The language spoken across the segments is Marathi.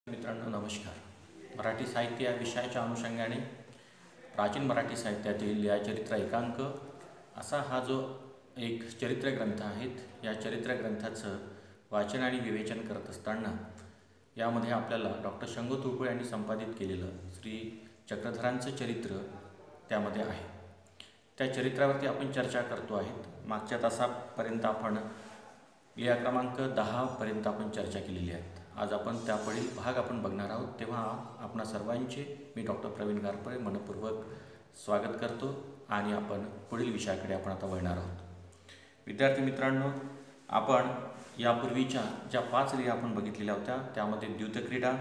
मित्रांनो नमस्कार. मराठी साहित्य या विषयाच्या अनुषंगाने प्राचीन मराठी साहित्यातील या चरित्र एकांक असा हा जो एक चरित्र ग्रंथ आहेत, या चरित्र ग्रंथाचं वाचन आणि विवेचन करत असताना यामध्ये आपल्याला डॉक्टर शंगू तुळपुळे यांनी संपादित केलेलं श्री चक्रधरांचं चरित्र त्यामध्ये आहे. त्या चरित्रावरती आपण चर्चा करतो आहेत. मागच्या तासापर्यंत आपण लिहा क्रमांक 10 पर्यंत आपण चर्चा केलेली आहे. आज आपण त्या पुढील भाग आपण बघणार आहोत. तेव्हा आपणा सर्वांचे मी डॉक्टर प्रवीण गारपळे मनपूर्वक स्वागत करतो आणि आपण पुढील विषयाकडे आपण आता वळणार आहोत. विद्यार्थी मित्रांनो, आपण यापूर्वीच्या ज्या 5 लिहा आपण बघितलेल्या होत्या त्यामध्ये द्यूतक्रीडा,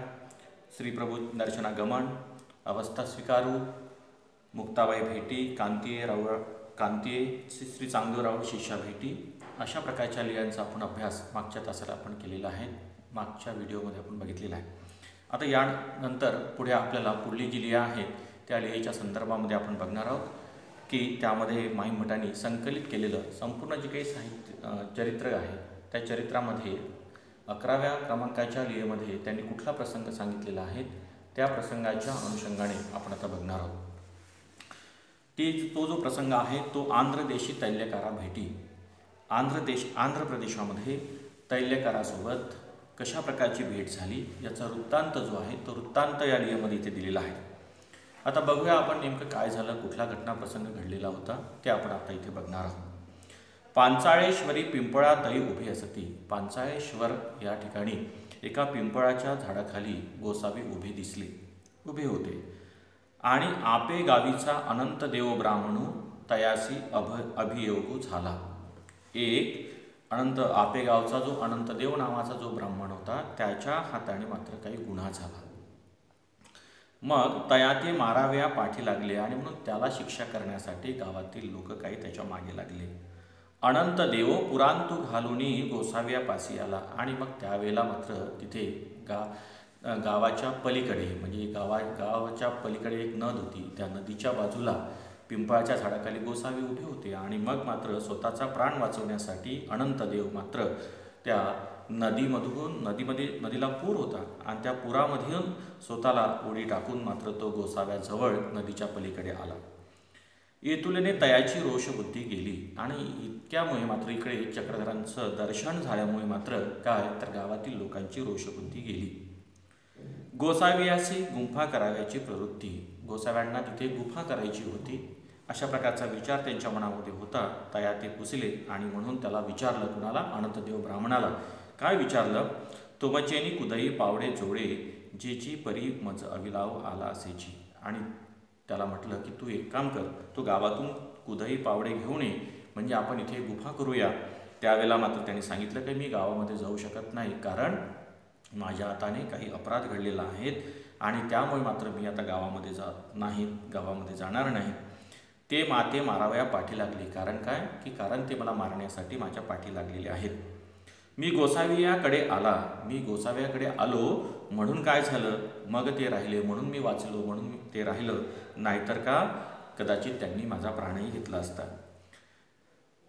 श्रीप्रभू दर्शनागमन, अवस्था स्वीकारू, मुक्ताबाई भेटी, कांतीये श्री चांगदेवराव शिष्या भेटी अशा प्रकारच्या लिहांचा आपण अभ्यास मागच्या तासाला आपण केलेला आहे. मागच्या व्हिडिओमध्ये आपण बघितलेला आहे. आता यानंतर पुढे आपल्याला पुढली जी लिहा आहेत त्या लिहाच्या संदर्भामध्ये आपण बघणार आहोत की त्यामध्ये माईम भटांनी संकलित केलेलं संपूर्ण जे काही साहित्य चरित्र आहे त्या चरित्रामध्ये 11व्या क्रमांकाच्या लिहेमध्ये त्यांनी कुठला प्रसंग सांगितलेला आहे त्या प्रसंगाच्या अनुषंगाने आपण आता बघणार आहोत. तो जो प्रसंग आहे तो आंध्रदेशी तैल्यकारा भेटी. आंध्र प्रदेशामध्ये तैल्यकारासोबत कशा प्रकारची भेट झाली याचा वृत्तांत जो आहे तो वृत्तांत या लिहामध्ये इथे दिलेला आहे. आता बघूया आपण नेमकं काय झालं, कुठला घटना प्रसंग घडलेला होता ते आपण आता इथे बघणार आहोत. पांचाळेश्वरी पिंपळा तई उभी असती. पांचाळेश्वर या ठिकाणी एका पिंपळाच्या झाडाखाली गोसावी उभे होते आणि आपे गावीचा अनंत देव ब्राह्मणू तयासी अभियोगू झाला. एक आपेगावचा जो अनंतदेव नावाचा जो ब्राह्मण होता त्याच्या हाताने मात्र काही गुन्हा झाला. मग तया ते माराव्या पाठी लागले आणि म्हणून त्याला शिक्षा करण्यासाठी गावातील लोक काही त्याच्या मागे लागले. अनंतदेव पुरांतू घालूनी गोसाव्यापाशी आला आणि मग त्यावेळेला मात्र तिथे गावाच्या पलीकडे म्हणजे गावाच्या पलीकडे एक नद होती. त्या नदीच्या बाजूला पिंपळाच्या झाडाखाली गोसावी उभे होते आणि मग मात्र स्वतःचा प्राण वाचवण्यासाठी अनंतदेव मात्र त्या नदीला पूर होता आणि त्या पुरामधून स्वतःला उडी टाकून मात्र तो गोसाव्याजवळ नदीच्या पलीकडे आला. येतुलेने तयाची रोषबुद्धी गेली आणि इतक्यामुळे मात्र इकडे चक्रधरांचं दर्शन झाल्यामुळे मात्र काय तर गावातील लोकांची रोषबुद्धी गेली. गोसाव्याची गुंफा कराव्याची प्रवृत्ती. गोसाव्यांना तिथे गुंफा करायची होती अशा प्रकारचा विचार त्यांच्या मनामध्ये होता. तया ते पुसले आणि म्हणून त्याला विचारलं, कुणाला? अनंतदेव ब्राह्मणाला. काय विचारलं? तुमचेनी कुदई पावडे जोडे जेची परी मज अविलाव आला असेची. आणि त्याला म्हटलं की तू एक काम कर, तू गावातून कुदई पावडे घेऊन ये म्हणजे आपण इथे गुंफा करूया. त्यावेळेला मात्र त्यांनी सांगितलं की मी गावामध्ये जाऊ शकत नाही, कारण माझ्या हाताने काही अपराध घडलेला आहेत आणि त्यामुळे मात्र मी आता गावामध्ये जाणार नाही. ते माते माराव्या पाठी लागली. कारण काय की कारण ते मला मारण्यासाठी माझ्या पाठी लागलेले आहेत. मी गोसाव्याकडे आलो म्हणून काय झालं, मग ते राहिले म्हणून मी वाचलो, म्हणून ते राहिलं, नाहीतर का कदाचित त्यांनी माझा प्राणही घेतला असता.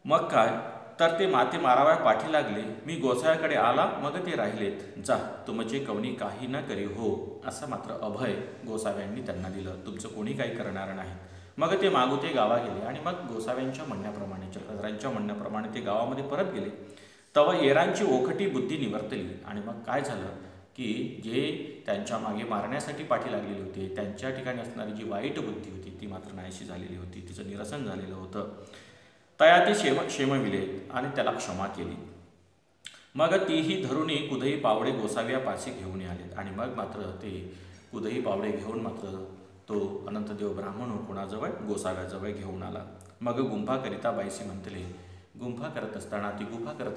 मग काय तर ते माते माराव्या पाठी लागले. मी गोसाव्याकडे आला मग ते राहिलेत. जा तुमचे कोणी काही न करी हो, असं मात्र अभय गोसाव्यांनी त्यांना दिलं. तुमचं कोणी काही करणार नाही. मग ते मागोते गावा गेले आणि मग गोसाव्यांच्या म्हणण्याप्रमाणे चक्रधरांच्या म्हणण्याप्रमाणे ते गावामध्ये परत गेले. तेव्हा येरांची ओखटी बुद्धी निवर्तली आणि मग काय झालं की जे त्यांच्या मागे मारण्यासाठी पाठी लागलेले होते त्यांच्या ठिकाणी असणारी जी वाईट बुद्धी होती ती मात्र नाहीशी झालेली होती, तिचं निरसन झालेलं होतं. तया ते शेमविले आणि त्याला क्षमा केली. मग तीही धरुणी कुदई पावडे गोसाव्यापाशी घेऊन आले आणि मग मात्र ते कुदई पावडे घेऊन मात्र तो अनंतदेव ब्राह्मण कोणाजवळ? गोसाव्याजवळ घेऊन आला. मग गुंफा करिता बाईसी म्हणतले. गुंफा करत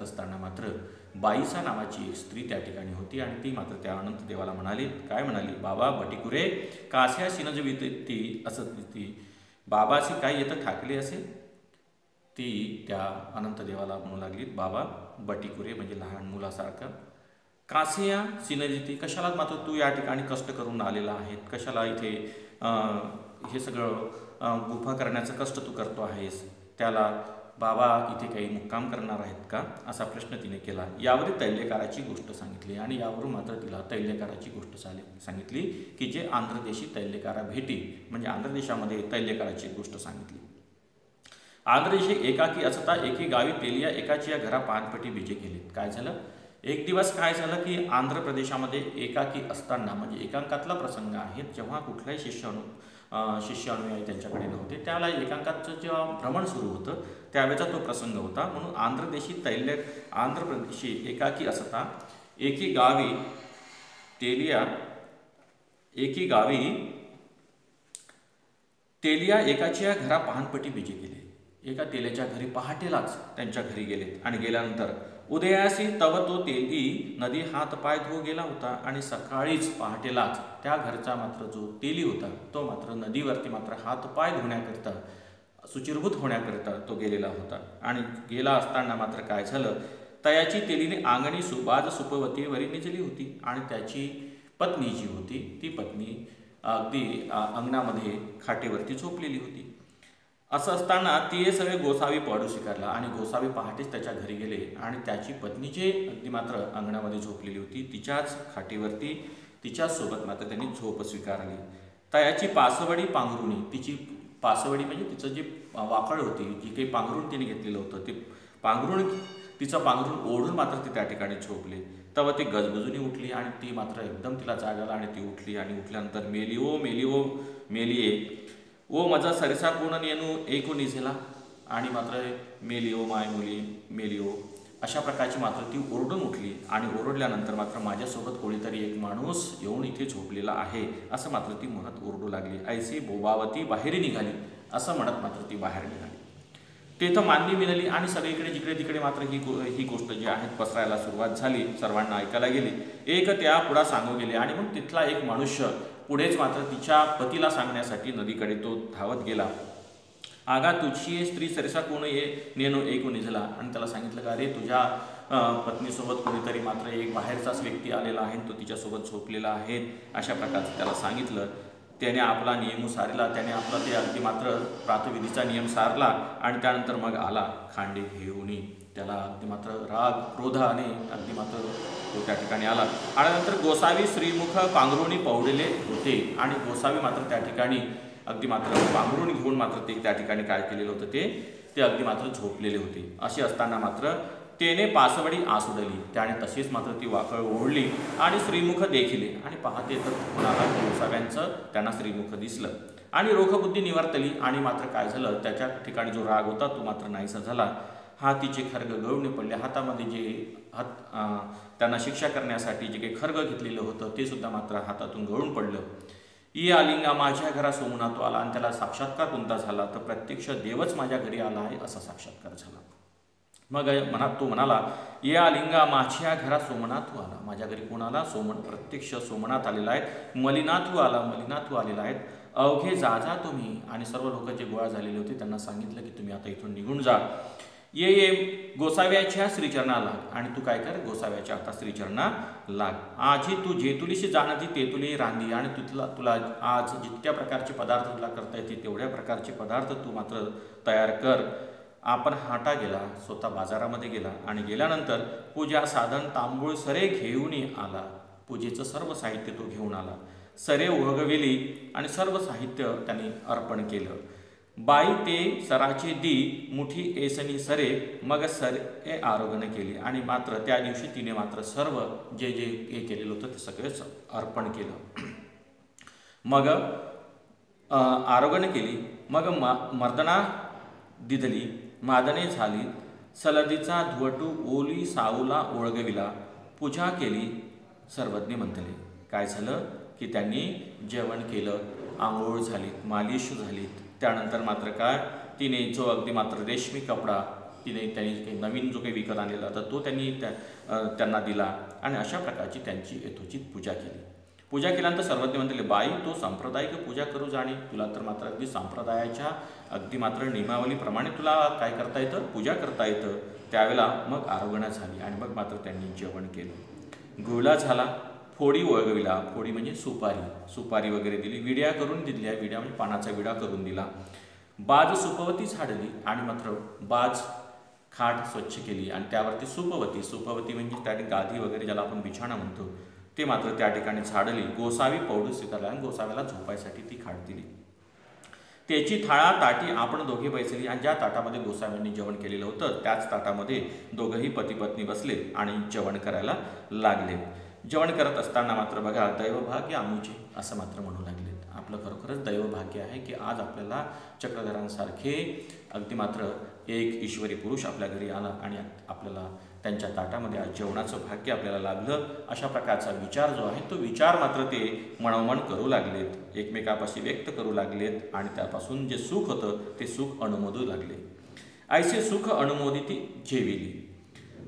असताना मात्र बाईसा नावाची एक स्त्री त्या ठिकाणी होती आणि ती मात्र त्या अनंतदेवाला म्हणाली, काय म्हणाली? बाबा बटिकुरे कास्या सिनजविती असत ती. बाबाशी काय येतं ठाकले असे? ती त्या अनंतदेवाला म्हणू लागली, बाबा बटिकुरे म्हणजे लहान मुलासारखं. कासिया सिनजिती, कशाला मात्र तू या ठिकाणी कष्ट करून आलेला आहे, कशाला इथे हे सगळं गुंफा करण्याचं कष्ट तू करतो आहेस, त्याला बाबा इथे काही मुक्काम करणार आहेत का, असा प्रश्न तिने केला. यावर तैल्यकाराची गोष्ट सांगितली आणि यावरून मात्र तिला तैल्यकाराची गोष्ट सांगितली की जे आंध्रदेशी तैल्यकारा भेटी, म्हणजे आंध्र देशामध्ये तैल्यकाराची गोष्ट सांगितली. आंध्रदेशी एकाकी असता एकी गावी तेलिया एकाची या घरा पानपटी बीजे केलीत. काय झालं, एक दिवस काय झालं की आंध्र प्रदेशामध्ये एकाकी असताना, म्हणजे एकांकातला प्रसंग आहे, जेव्हा कुठलाही शिष्य अनुयायी त्यांच्याकडे नव्हते, त्याला एकांकाचं जेव्हा भ्रमण सुरू होतं त्यावेळेचा तो प्रसंग होता. म्हणून आंध्र प्रदेशी एकाकी असता एकी गावी तेलिया एकाची या घरा पानपटी बीजे केले. एका तेल्याच्या घरी पहाटेलाच त्यांच्या घरी गेलेत आणि गेल्यानंतर उदयासी तव तो तेली नदी हात पाय धुवू गेला होता आणि सकाळीच पहाटेलाच त्या घरचा मात्र जो तेली होता तो मात्र नदीवरती मात्र हात पाय धुण्याकरिता शुचिर्भूत होण्याकरिता तो गेलेला होता. आणि गेला असताना मात्र काय झालं, तयाची तेलीने अंगणी सुबाज सुपवतीवरी निजली होती आणि त्याची पत्नी जी होती ती पत्नी अगदी अंगणामध्ये खाटेवरती झोपलेली होती. असं असताना ती सगळे गोसावी पडू स्वीकारला आणि गोसावी पहाटेच त्याच्या घरी गेले आणि त्याची पत्नी जे अगदी मात्र अंगणामध्ये झोपलेली होती तिच्याच खाटेवरती तिच्यासोबत मात्र त्यांनी झोप स्वीकारली. तयाची पासवडी पांघरुणी, तिची पासवडी म्हणजे तिचं जे वाकळ होती, जी काही पांघरुण तिने घेतलेलं होतं ते तिचं पांघरुण ओढून मात्र ती त्या ठिकाणी झोपले. तेव्हा ती गजबजूनी उठली आणि ती मात्र एकदम तिला जाग आला आणि ती उठली आणि उठल्यानंतर मेलिये ओ माझा सरिसा कोण नेनू ऐकू निझेला, आणि मात्र मेलिओ माय मुली मेलिओ अशा प्रकारची मात्र ती ओरडून उठली आणि ओरडल्यानंतर मात्र माझ्यासोबत कोणीतरी एक माणूस येऊन इथे झोपलेला आहे असं मात्र ती म्हणत ओरडू लागली. ऐसी बोबावती बाहेर निघाली, असं म्हणत मात्र ती बाहेर निघाली. तेथं मांदी मिळाली आणि सगळीकडे जिकडे तिकडे मात्र ही गोष्ट जी आहे पसरायला सुरुवात झाली, सर्वांना ऐकायला गेली. एक त्या पुढा सांगू गेले आणि मग तिथला एक मनुष्य पुढेच मात्र तिच्या पतीला सांगण्यासाठी नदीकडे तो धावत गेला. आगा तुझी स्त्री सरिसा कोण नेनो ऐकू निझला, आणि त्याला सांगितलं का अरे तुझ्या पत्नीसोबत कोणीतरी मात्र एक बाहेरचाच व्यक्ती आलेला आहे, तो तिच्यासोबत झोपलेला आहे, अशा प्रकारचं त्याला सांगितलं. त्याने आपला नियम सारला, त्याने आपला ते अगदी मात्र प्रातविधीचा नियम सारला आणि त्यानंतर मग आला खांडे घेऊन. त्याला अगदी मात्र राग क्रोधाने अगदी मात्र तो त्या ठिकाणी आला आणि नंतर गोसावी श्रीमुख पांघरुणी पवडलेले होते आणि गोसावी मात्र त्या ठिकाणी अगदी मात्र पांघरुण घेऊन मात्र ते त्या ठिकाणी काय केलेलं होतं ते अगदी मात्र झोपलेले होते. असे असताना मात्र तेने पासवडी आसुडली, त्याने तशीच मात्र ती वाकळ ओढली आणि श्रीमुख देखिले आणि पाहते तर कोणाला गोसाव्यांचं त्यांना श्रीमुख दिसलं आणि रोखबुद्धी निवर्तली आणि मात्र काय झालं, त्याच्या ठिकाणी जो राग होता तो मात्र नाहीसा झाला. हातीचे खर्ग गळून पडले, हातामध्ये जे त्यांना शिक्षा करण्यासाठी जे काही खर्ग घेतलेलं होतं ते सुद्धा मात्र हातातून गळून पडलं. ई आलिंगा माझ्या घरा सोमनाथ तो आला, आणि त्याला साक्षात्कार कोणता झाला तर प्रत्यक्ष देवच माझ्या घरी आला आहे असा साक्षात्कार झाला. मग मनात तो म्हणाला, ये आलिंगा माझ्या घरा सोमनाथू आला, माझ्या घरी कोण आला, प्रत्यक्ष सोमनाथ आलेला आहे, मलिनाथू आलेला आहे. अवघे जा तुम्ही, आणि सर्व लोक जे गोळा झालेले होते त्यांना सांगितलं की तुम्ही आता इथून निघून जा. ये गोसाव्याच्या श्रीचरणा लाग, आणि तू काय कर, गोसाव्याच्या आता श्रीचरणा लाग. आजी तू जेतुलीशी जाणती तेतुली रांधी, आणि तुला आज जितक्या प्रकारचे पदार्थ तुला करता येते तेवढ्या प्रकारचे पदार्थ तू मात्र तयार कर. आपण हाटा गेला, स्वतः बाजारामध्ये गेला आणि गेल्यानंतर पूजा साधन तांबूळ सरे घेऊन आला. पूजेचं सर्व साहित्य तो घेऊन आला. सरे उगविली आणि सर्व साहित्य त्यांनी अर्पण केलं. बाई ते सराचे दी मुठी एसनी सरे, मग सरे आरोग्य केली, आणि मात्र त्या दिवशी तिने मात्र सर्व जे हे केलेलं होतं ते सगळेच अर्पण केलं. मग आरोग्य केली, मग मर्दना दिधली, मादने झाली, सलदीचा धुवटू ओली साऊला ओळगविला, पूजा केली, सर्वज्ञ म्हणतले. काय झालं की त्यांनी जेवण केलं, आंघोळ झाली, मालिश झाली, त्यानंतर मात्र काय तिने जो अगदी मात्र रेशमी कपडा त्यांनी काही नवीन जो काही विकत आणलेला होता तो त्यांनी त्यांना दिला आणि अशा प्रकारची त्यांची यथोचित पूजा केली. पूजा केल्यानंतर सर्वज्ञ म्हणले, बाई तो सांप्रदायिक पूजा करू जाणे, तुला तर मात्र अगदी संप्रदायाच्या अगदी मात्र नियमावलीप्रमाणे तुला काय करता येतं, पूजा करता येतं. त्यावेळेला मग आरोग्य झाली आणि मग मात्र त्यांनी जेवण केलं. गुळला झाला, फोडी ओळगविला, फोडी म्हणजे सुपारी वगैरे दिली, विड्या करून दिल्या, विड्या म्हणजे पानाचा विडा करून दिला. बाज सुपवती झाडली आणि मात्र बाज खाट स्वच्छ केली आणि त्यावरती सुपवती म्हणजे त्या गादी वगैरे ज्याला आपण बिछाणा म्हणतो ते मात्र त्या ठिकाणी झाडली. गोसावी पौडू स्वीकारला आणि गोसाव्याला झोपायसाठी ती खाट दिली. त्याची थाळा ताटी आपण दोघे बैसली आणि ज्या ताटामध्ये गोसाव्यांनी जेवण केलेलं होतं त्याच ताटामध्ये दोघंही पती पत्नी बसले आणि जेवण करायला लागले. जेवण करत असताना मात्र बघा दैवभाग्य आमूचे असं मात्र म्हणू लागलेत. आपलं खरोखरच दैवभाग्य आहे की आज आपल्याला चक्रधरांसारखे अगदी मात्र एक ईश्वरी पुरुष आपल्या घरी आला आणि आपल्याला त्यांच्या ताटामध्ये आज जेवणाचं भाग्य आपल्याला लाभलं. अशा प्रकारचा विचार जो आहे तो विचार मात्र ते मनोमन करू लागलेत, एकमेकापाशी व्यक्त करू लागलेत आणि त्यापासून जे सुख होतं ते सुख अनुमोदू लागले. ऐसे सुख अनुमोदिती जेविली.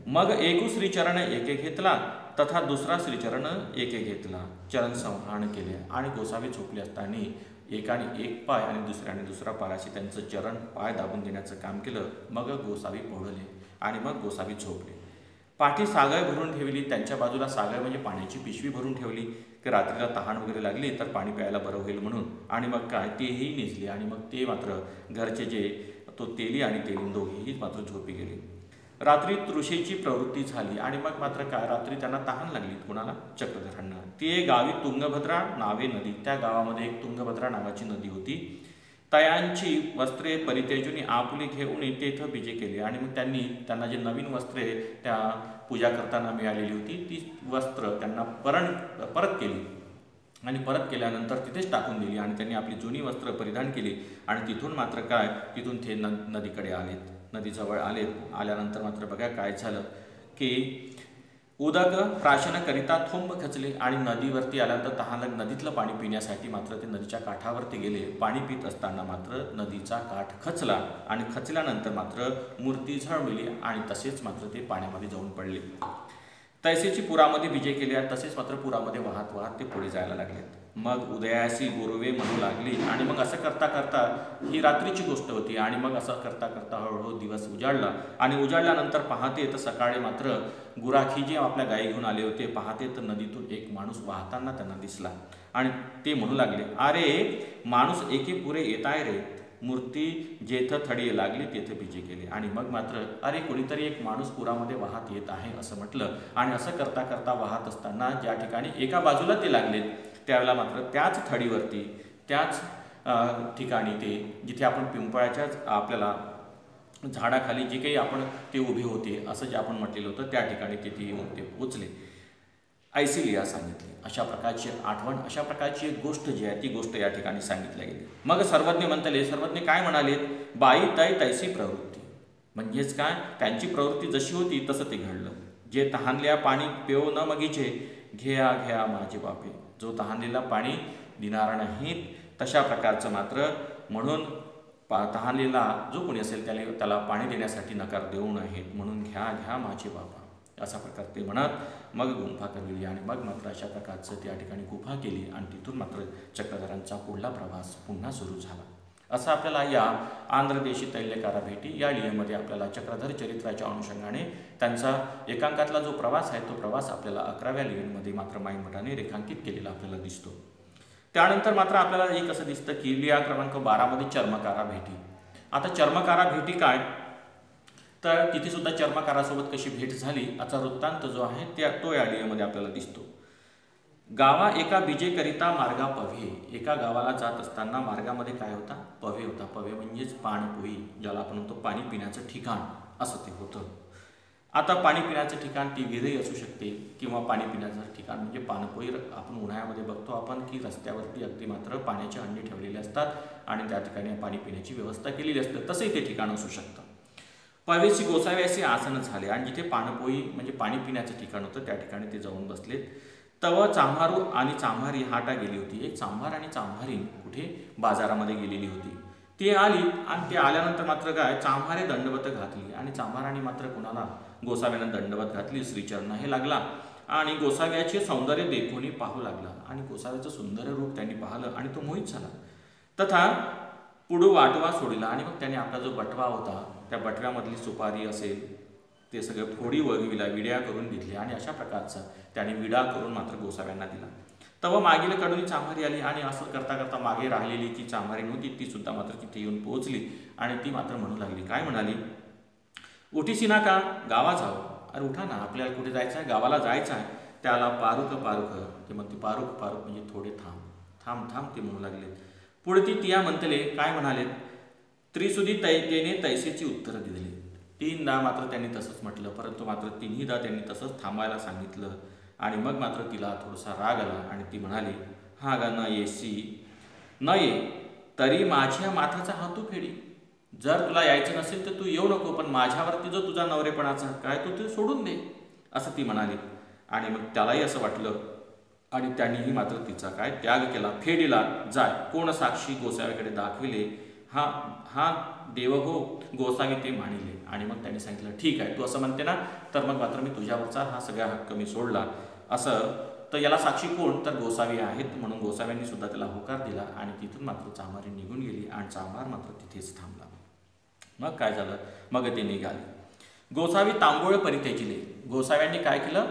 मग एकू श्रीचरण एके घेतला तथा दुसरा श्रीचरण एके घेतला. चरण संहारण केले आणि गोसावी झोपले असताना एकाने एक पाय आणि दुसऱ्याने दुसरा पायाशी त्यांचं चरण पाय दाबून देण्याचं काम केलं. मग गोसावी पोहळले आणि मग गोसावी झोपले. पाठी सागळ भरून ठेवली. त्यांच्या बाजूला सागळ म्हणजे पाण्याची पिशवी भरून ठेवली की रात्रीला तहान वगैरे लागली तर पाणी प्यायला बरं होईल म्हणून. आणि मग काय तेही निजले आणि मग ते मात्र घरचे जे तो तेली आणि तेलीन दोघेही मात्र झोपी गेले. रात्री तृषेची प्रवृत्ती झाली आणि मग मात्र काय रात्री त्यांना तहान लागली. कोणाला? चक्रधरांना. ते गावी तुंगभद्रा नावे नदी. त्या गावामध्ये एक तुंगभद्रा नावाची नदी होती. तयांची वस्त्रे परितेजुनी आपुली घेऊन तेथं बीजे केले आणि मग त्यांना जे नवीन वस्त्रे त्या पूजा करताना मिळालेली होती ती वस्त्र त्यांना परत केली आणि परत केल्यानंतर तिथेच टाकून दिली आणि त्यांनी आपली जुनी वस्त्र परिधान केली आणि तिथून मात्र काय तिथून ते नदीकडे आलेत. नदीजवळ आल्यानंतर मात्र बघा काय झालं की उदक प्राशनकरिता थोंब खचले आणि नदीवरती आल्यानंतर तहान नदीतलं पाणी पिण्यासाठी मात्र ते नदीच्या काठावरती गेले. पाणी पित असताना मात्र नदीचा काठ खचला आणि खचल्यानंतर मात्र मूर्ती झळमिली आणि तसेच मात्र ते पाण्यामध्ये जाऊन पडले. तैसेची पुरामध्ये विजय केले आणि तसेच मात्र पुरामध्ये वाहत वाहत ते पुढे जायला लागलेत. मग उदयासी गुरुवे म्हणू लागली आणि मग असं करता करता ही रात्रीची गोष्ट होती आणि मग असं करता करता हळूहळू दिवस उजाडला आणि उजाडल्यानंतर पाहते तर सकाळी मात्र गुराखी जे आपल्या गायी घेऊन आले होते पाहते तर नदीतून एक माणूस वाहताना त्यांना दिसला आणि ते म्हणू लागले, अरे माणूस एके पुरे येताय रे. मूर्ती जेथं थडी लागली तेथे बीजे केले आणि मग मात्र अरे कोणीतरी एक माणूस पुरामध्ये वाहत येत आहे असं म्हटलं आणि असं करता करता वाहत असताना ज्या ठिकाणी एका बाजूला ते लागलेत त्यावेळेला मात्र त्याच थडीवरती त्याच ठिकाणी ते जिथे आपण पिंपळाच्याच आपल्याला झाडाखाली जे काही आपण ते उभे होते असं जे आपण म्हटलेलं होतं त्या ठिकाणी तिथे येऊन ते पोचले. ऐसी लिहा सांगितली. अशा प्रकारची आठवण अशा प्रकारची एक गोष्ट जी आहे ती गोष्ट या ठिकाणी सांगितली गेली. मग सर्वज्ञ म्हणतले सर्वज्ञ काय म्हणाले, बाई तै तैसी प्रवृत्ती. म्हणजेच काय त्यांची प्रवृत्ती जशी होती तसं ते घडलं. जे तहानल्या पाणी पेव न मगीचे घ्या घ्या माझे बापे. जो तहानलेला पाणी देणारा नाही तशा प्रकारचं मात्र म्हणून तहानलेला जो कोणी असेल त्याला पाणी देण्यासाठी नकार देऊ नयेत म्हणून घ्या घ्या माझे बाबा असा प्रकार ते म्हणत मग गुंफा करली आणि मग मात्र अशा प्रकारचं त्या ठिकाणी गुंफा केली आणि तिथून मात्र चक्रधरांचा पुढला प्रवास पुन्हा सुरू झाला. असं आपल्याला या आंध्रदेशी तैल्यकारा भेटी या लिहेमध्ये आपल्याला चक्रधर चरित्राच्या अनुषंगाने त्यांचा एकांकातला जो प्रवास आहे तो प्रवास आपल्याला 11व्या लिहेमध्ये मात्र माईमठाने रेखांकित केलेला आपल्याला दिसतो. त्यानंतर मात्र आपल्याला एक असं दिसतं की लिहा क्रमांक 12मध्ये चर्मकारा भेटी. आता चर्मकारा भेटी काय तर तिथे सुद्धा चर्मकारासोबत कशी भेट झाली याचा वृत्तांत जो आहे तो या लिहेमध्ये आपल्याला दिसतो. गावा एका बीजेकरिता मार्गा पवे. एका गावाला जात असताना मार्गामध्ये काय होता, पवे होता. पवे म्हणजेच पाणपोई ज्याला आपण म्हणतो पाणी पिण्याचं ठिकाण असं ते होतं. आता पाणी पिण्याचं ठिकाण ती विहीर असू शकते किंवा पाणी पिण्याचं ठिकाण म्हणजे पाणपोई. आपण उन्हाळ्यामध्ये बघतो आपण की रस्त्यावरती अगदी मात्र पाण्याचे हंडे ठेवलेले असतात आणि त्या ठिकाणी पाणी पिण्याची व्यवस्था केलेली असते. तसंही ते ठिकाण असू शकतं. पवेसी गोसाव्याचे आसन झाले आणि जिथे पाणपोई म्हणजे पाणी पिण्याचं ठिकाण होतं त्या ठिकाणी ते जाऊन बसलेत. तव चांभारू आणि चांभारी हाटा गेली होती. एक चांभार आणि चांभारी कुठे बाजारामध्ये गेलेली होती. ती आली आणि ते आल्यानंतर मात्र काय चांभारे दंडवत घातली आणि चांभाराने मात्र कुणाला गोसाव्यानं दंडवत घातली. श्रीचरण हे लागला आणि गोसाव्याचे सौंदर्य देखून पाहू लागला आणि गोसाव्याचं सुंदर रूप त्यांनी पाहिलं आणि तो मोहित झाला. तथा पुढू वाटवा सोडला आणि मग त्याने आपला जो बटवा होता त्या बटव्यामधली सुपारी असेल ते सगळं फोडी वगविला विड्या करून घेतली आणि अशा प्रकारचा त्याने विडा करून मात्र गोसाव्यांना दिला. तेव्हा मागील कडून चांभारी आली आणि असं करता करता मागे राहिलेली ती चांभारी नव्हती, ती सुद्धा मात्र तिथे येऊन पोहोचली आणि ती मात्र म्हणू लागली, काय म्हणाली, उठीसी ना का, गावा जावं. अरे उठा ना, आपल्याला कुठे जायचं आहे, गावाला जायचं आहे. त्याला पारुक पारुक, ते म्हणते पारुक पारुक म्हणजे थोडे थांब थांब थांब, ते म्हणू लागले. पुढे ती तिया म्हणतले, काय म्हणाले, त्रिसुधी तेने तैसेची उत्तरं दिली. 3दा मात्र त्यांनी तसंच म्हटलं, परंतु मात्र 3हीदा त्यांनी तसंच थांबायला सांगितलं. आणि मग मात्र तिला थोडासा राग आला आणि ती म्हणाली, हा गा न येसी न ये तरी माझ्या माथाचा हातू फेडी. जर तुला यायचं नसेल तर तू येऊ नको, पण माझ्यावरती जो तुझा नवरेपणाचा हक्क आहे तो ते सोडून दे, असं ती म्हणाली. आणि मग त्यालाही असं वाटलं आणि त्यांनीही मात्र तिचा काय त्याग केला. फेडीला जाय, कोण साक्षी गोसाव्याकडे दाखविले, हा हा देव हो, गोसावी ते मानिले. आणि मग त्यांनी सांगितलं, ठीक आहे, तू असं म्हणते ना, तर मग मात्र मी तुझ्यावरचा हा सगळा हक्क मी सोडला. असं तर याला साक्षी कोण, तर गोसावी आहेत. म्हणून गोसाव्यांनी सुद्धा त्याला होकार दिला आणि तिथून मात्र चांभारी निघून गेली आणि चांभार मात्र तिथेच थांबला. मग काय झालं, मग ते निघाले. गोसावी तांबूळ परित्याजिले. गोसाव्यांनी काय केलं,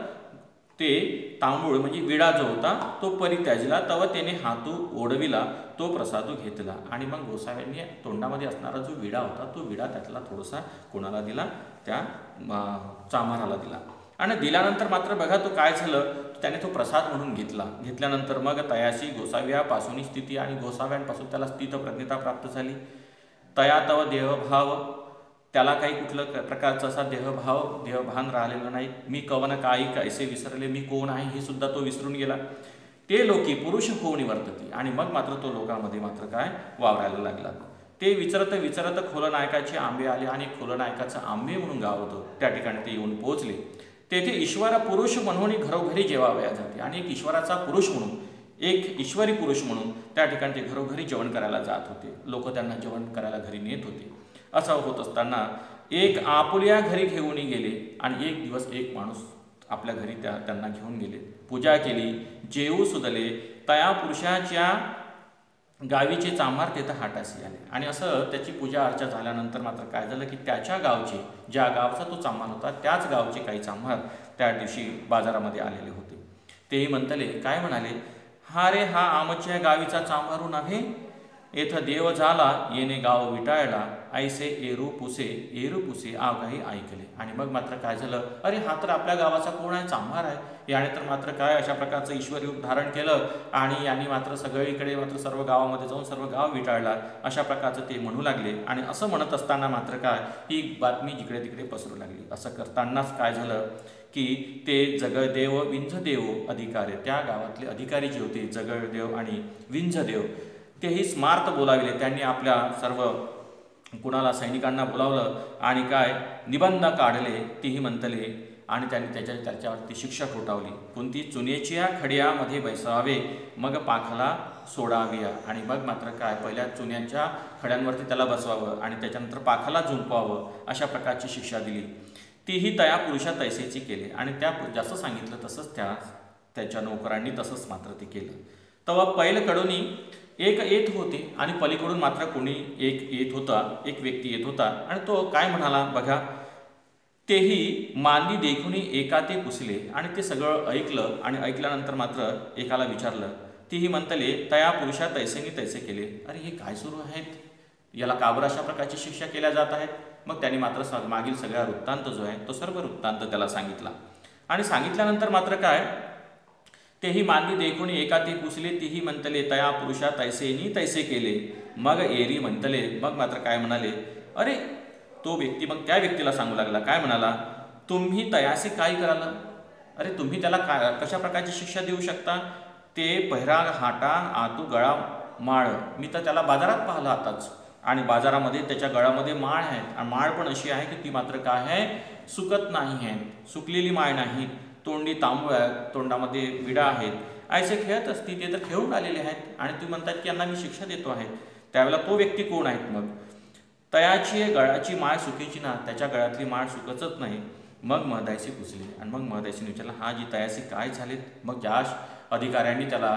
ते तांबूळ म्हणजे विडा जो होता तो परित्याजला. तेव्हा त्याने हातू ओढविला, तो प्रसादू घेतला. आणि मग गोसाव्यांनी तोंडामध्ये असणारा जो विडा होता तो विडा त्यातला थोडासा कोणाला दिला, त्या चांभाराला दिला. आणि दिल्यानंतर मात्र बघा तो काय झालं, त्याने तो प्रसाद म्हणून घेतला. घेतल्यानंतर मग तयाशी गोसाव्यापासून स्थिती आणि गोसाव्यांपासून त्याला स्थितप्रज्ञता प्राप्त झाली. तया तव देहभाव, त्याला काही कुठलं प्रकारचं असा देहभान राहिलेलं नाही. मी कवन काही कैसे विसरले, मी कोण आहे हे सुद्धा तो विसरून गेला. ते लोकी पुरुष होऊन वर्तती. आणि मग मात्र तो लोकांमध्ये मात्र काय वावरायला लागला. ते विचारत विचारत खोलनायकाचे आंबे आले आणि खोलनायकाचं आंबे म्हणून गाव होतं, त्या ठिकाणी ते येऊन पोहोचले. तेथे ईश्वर पुरुष म्हणून घरोघरी जेवावया जाते. आणि एक ईश्वराचा पुरुष म्हणून, एक ईश्वरी पुरुष म्हणून त्या ठिकाणी ते घरोघरी जेवण करायला जात होते. लोक त्यांना जेवण करायला घरी नेत होते. असं होत असताना एक आपुल्या घरी घेऊन गेले आणि एक दिवस एक माणूस आपल्या घरी त्यांना घेऊन गेले. पूजा केली, जेवू सुदले. तया पुरुषाच्या गावीचे चांभार तेथं हाटासी आले. आणि असं त्याची पूजा अर्चा झाल्यानंतर मात्र काय झालं की त्याच्या गावचे, ज्या गावचा तो चांभार होता त्याच गावचे काही चांभार त्या दिवशी बाजारामध्ये आलेले होते. तेही म्हणतले, काय म्हणाले, हा रे हा आमच्या गावीचा चांभारू नव्हे, येथं देव झाला येणे गाव विटाळला. ऐसे एरू पुसे काही ऐकले. आणि मग मात्र काय झालं, अरे हा तर आपल्या गावाचा कोण आहे, चांभार आहे. याने तर मात्र काय अशा प्रकारचं ईश्वरी रूप धारण केलं आणि यांनी मात्र सगळीकडे मात्र सर्व गावामध्ये जाऊन सर्व गाव विटाळला, अशा प्रकारचं ते म्हणू लागले. आणि असं म्हणत असताना मात्र काय ही बातमी जिकडे तिकडे पसरू लागली. असं करतानाच काय झालं की ते जगदेव विंझदेव अधिकारी, त्या गावातले अधिकारी जे होते जगदेव आणि विंझदेव, तेही स्मार्त बोलाविले. त्यांनी आपल्या सर्व कुणाला सैनिकांना बोलावलं आणि काय निबंध काढले, तीही म्हणतले. आणि त्यांनी त्याच्यावरती शिक्षा ठोठावली. कोणती, चुनेच्या खड्यामध्ये बैसावे मग पाखाला सोडाव्या. आणि मग मात्र काय पहिल्या चुन्याच्या खड्यांवरती त्याला बसवावं आणि त्याच्यानंतर पाखाला झुंपवावं, अशा प्रकारची शिक्षा दिली. तीही तया पुरुषा तैसेची केली. आणि त्या जसं सांगितलं तसंच त्याच्या नोकरांनी तसंच मात्र ते केलं. तेव्हा पहिल्याकडून एक येत होते आणि पलीकडून मात्र कोणी एक येत होता, एक व्यक्ती येत होता. आणि तो काय म्हणाला बघा, तेही मांदी देखून एका ते पुसले. आणि ते सगळं ऐकलं आणि ऐकल्यानंतर मात्र एकाला विचारलं. तीही म्हणतले, तया पुरुषा तैसेनी तैसे केले. अरे हे काय सुरू आहेत, याला का बरं अशा प्रकारची शिक्षा केल्या जात आहेत. मग त्यांनी मात्र मागील सगळा वृत्तांत जो आहे तो सर्व वृत्तांत त्याला सांगितला. आणि सांगितल्यानंतर मात्र काय, तेही मांदी देखून एका ते पुसले. तीही म्हणतले, तया पुरुषा तैसेनी तैसे केले. मग एरी म्हणतले, मग मात्र काय म्हणाले, अरे तो व्यक्ती मग त्या व्यक्तीला सांगू लागला, काय म्हणाला, तुम्ही तयासे काय कराल, अरे तुम्ही त्याला काय कशा प्रकारची शिक्षा देऊ शकता. ते पहिरा हाटा आतू गळा माळ, मी तर त्याला बाजारात पाहिलं आताच, आणि बाजारामध्ये त्याच्या गळामध्ये माळ आहेत. आणि माळ पण अशी आहे की ती मात्र काय आहे, सुकत नाही आहे, सुकलेली माळ नाही. तोंडी तांबूळ आहे, तोंडामध्ये विडा आहेत. ऐसे खेळत असती, ते तर खेळून आलेले आहेत आणि तुम्ही म्हणतात की यांना मी शिक्षा देतो आहे. त्यावेळेला तो व्यक्ती कोण आहेत, मग तयाची गळाची माळ सुकीची ना, त्याच्या गळ्यातली माळ सुकतच नाही. मग महदायसी पुसली. आणि मग महदायसीने विचारलं, हा जी तयासी काय झालेत. मग ज्या अधिकाऱ्यांनी त्याला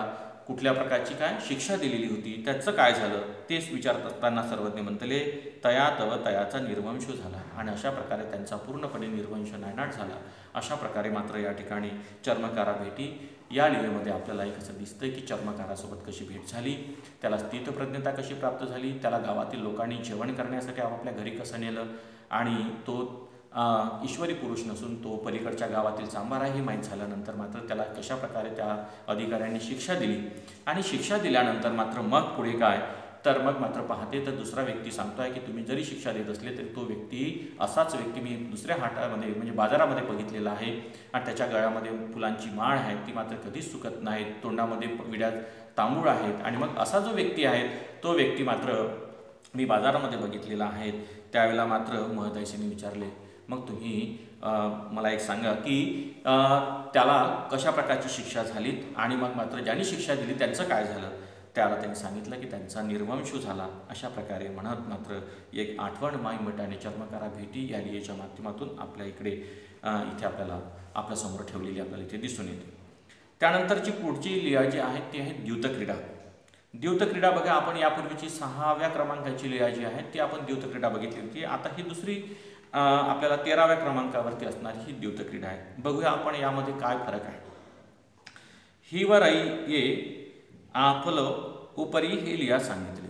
कुठल्या प्रकारची काय शिक्षा दिलेली होती, त्याचं काय झालं तेच विचारत असताना सर्वज्ञ म्हणतले तया तव तयाचा निर्वंश झाला. आणि अशा प्रकारे त्यांचा पूर्णपणे निर्वंश नायनाट झाला. अशा प्रकारे मात्र या ठिकाणी चर्मकारा भेटी या लीलेमध्ये आपल्याला एक असं दिसतंय की चर्मकारासोबत कशी भेट झाली, त्याला स्थितप्रज्ञता कशी प्राप्त झाली, त्याला गावातील लोकांनी जेवण करण्यासाठी आपापल्या घरी कसं नेलं आणि तो ईश्वरी पुरुष नसून तो पलीकडच्या गावातील चांभार हे माहीत झाल्यानंतर मात्र त्याला कशा प्रकारे त्या अधिकाऱ्यांनी शिक्षा दिली. आणि शिक्षा दिल्यानंतर मात्र मग पुढे काय तर मग मात्र पाहते तर दुसरा व्यक्ती सांगतोय की तुम्ही जरी शिक्षा देत असले तरी तो व्यक्ती असाच व्यक्ती मी दुसऱ्या हाटामध्ये म्हणजे बाजारामध्ये बघितलेला आहे आणि त्याच्या गळ्यामध्ये फुलांची माळ आहे ती मात्र कधीच सुकत नाहीत, तोंडामध्ये विड्यात तांबूळ आहेत. आणि मग असा जो व्यक्ती आहे तो व्यक्ती मात्र मी बाजारामध्ये बघितलेला आहे. त्यावेळेला मात्र महदयसीने विचारले मग तुम्ही मला एक सांगा की त्याला कशा प्रकारची शिक्षा झालीत आणि मग मात्र ज्यांनी शिक्षा दिली त्यांचं काय झालं. त्याला त्यांनी सांगितलं की त्यांचा निर्वंश झाला. अशा प्रकारे म्हणत मात्र एक आठवण माई मठाने चर्मकारा भेटी या लियेच्या माध्यमातून आपल्या इकडे इथे आपल्याला आपल्यासमोर ठेवलेली आपल्याला इथे दिसून येते. त्यानंतरची पुढची लीला जी आहे ती आहे द्यूतक्रीडा. द्यूतक्रीडा बघा आपण यापूर्वीची 6व्या क्रमांकाची लीला जी आहे ती आपण द्यूतक्रीडा बघितली होती. आता ही दुसरी आपल्याला 13व्या क्रमांकावरती असणारी ही द्यूतक्रीडा आहे. बघूया आपण यामध्ये काय फरक आहे. हिवराई ये आपलं उपरी हे लिया सांगितले.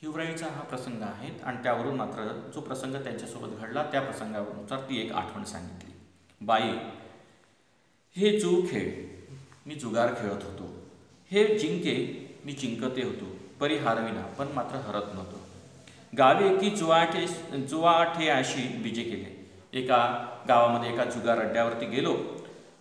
हिवराईचा हा प्रसंग आहे आणि त्यावरून मात्र जो प्रसंग त्यांच्यासोबत घडला त्या प्रसंगानुसार ती एक आठवण सांगितली. बाई हे जू खेळ मी जुगार खेळत होतो, हे जिंके मी जिंकते होतो, परी हारविना पण मात्र हरत नव्हतो. गावी एकी जुवाठेआशी बीजे केले. एका गावामध्ये एका जुगार अड्ड्यावरती गेलो.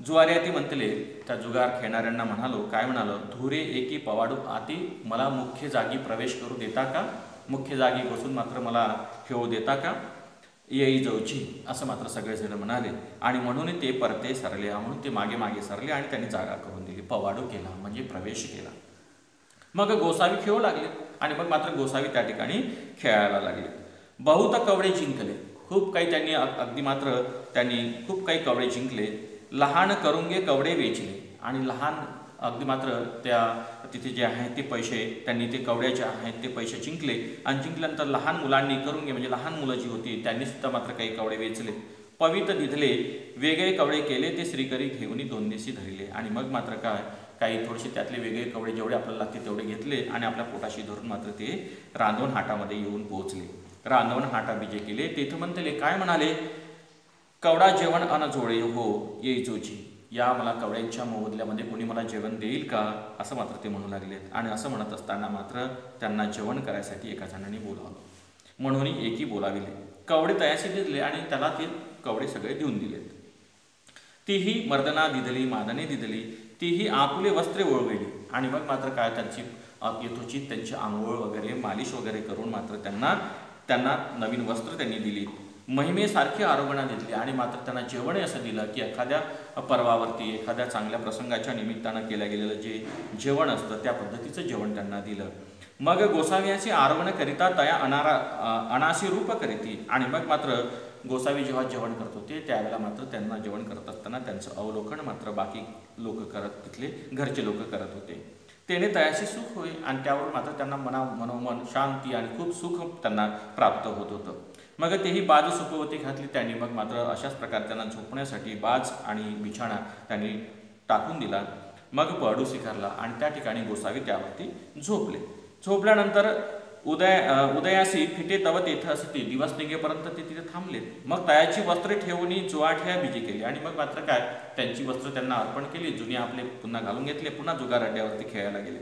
जुवाऱ्याती म्हणतले त्या जुगार खेळणाऱ्यांना म्हणालो काय म्हणालो धुरे एकी पवाडू आती मला मुख्य जागी प्रवेश करू देता का, मुख्य जागी बसून मात्र मला खेळू देता का, येई जाऊची असं मात्र सगळेजण म्हणाले. आणि म्हणून ते परते सरले म्हणून ते मागे मागे सरले आणि त्यांनी जागा करून दिली. पवाडू केला म्हणजे प्रवेश केला. मग गोसावी खेळू लागले आणि मग मात्र गोसावी त्या ठिकाणी खेळायला लागले. बहुत कवडे जिंकले. खूप काही त्यांनी अगदी मात्र त्यांनी खूप काही कवडे जिंकले. लहान करुंगे कवडे वेचले आणि लहान अगदी मात्र त्या तिथे जे आहेत ते पैसे त्यांनी ते कवड्या जे आहेत ते पैसे जिंकले. आणि जिंकल्यानंतर लहान मुलांनी करुंगे म्हणजे लहान मुलं जी होती त्यांनी सुद्धा मात्र काही कवडे वेचले. पवित दिधले वेगळे कवडे केले ते श्रीकरी घेऊन दोन दिवशी धरले. आणि मग मात्र काय काही थोडेसे त्यातले वेगळे कवडे जेवढे आपल्याला लागते तेवढे घेतले आणि आपल्या पोटाशी धरून मात्र ते रांधवन हाटामध्ये येऊन पोहोचले. रांधवन हाटा बीजे केले. तेथे म्हणतले काय म्हणाले कवडा जेवण अन जोडे हो ये जोची. या मला कवड्यांच्या मोबदल्यामध्ये कोणी मला जेवण देईल का असं मात्र ते म्हणू लागलेत. आणि असं म्हणत असताना मात्र त्यांना जेवण करायसाठी एका जणांनी बोलावलं. म्हणून एकी बोलाविले. कवडे तयाशी दिले आणि त्याला ते कवडे सगळे देऊन दिलेत. तीही मर्दना दिदली मादने दिदली. तीही आपुले वस्त्रे ओळवली. आणि मग मात्र काय त्यांची यथोचित त्यांची आंघोळ वगैरे मालिश वगैरे करून मात्र त्यांना नवीन वस्त्र त्यांनी दिली. महिमेसारखी आरोगणा दिली आणि मात्र त्यांना जेवण असं दिलं की एखाद्या पर्वावरती एखाद्या चांगल्या प्रसंगाच्या निमित्तानं केलं गेलेलं जे जेवण असतं त्या पद्धतीचं जेवण त्यांना दिलं. मग गोसाव्याची आरोगण करिता तया अनाशी रूप करीती. आणि मग मात्र गोसावी जेव्हा जेवण करत होते त्यावेळेला मात्र त्यांना जेवण करत असताना त्यांचं अवलोकन मात्र बाकी लोक करत तिथले घरचे लोक करत होते. त्याने तयाशी सुख होय आणि त्यावर मात्र त्यांना मनोमन शांती आणि खूप सुख त्यांना प्राप्त होत होतं. मग तेही बाज सुखवती घातली त्यांनी. मग मात्र अशाच प्रकारे त्यांना झोपण्यासाठी बाज आणि बिछाणा त्यांनी टाकून दिला. मग पडू स्वीकारला आणि त्या ठिकाणी गोसावी त्यावरती झोपले. झोपल्यानंतर उदयासी फिटे तव तेथ असते. दिवस निघेपर्यंत ते तिथे थांबले. मग तयाची वस्त्रे ठेवून जुवाठ्या बीजे केली आणि मग मात्र काय त्यांची वस्त्र त्यांना अर्पण केली. जुनी आपले पुन्हा घालून घेतले. पुन्हा जुगार अड्ड्यावरती खेळायला गेले.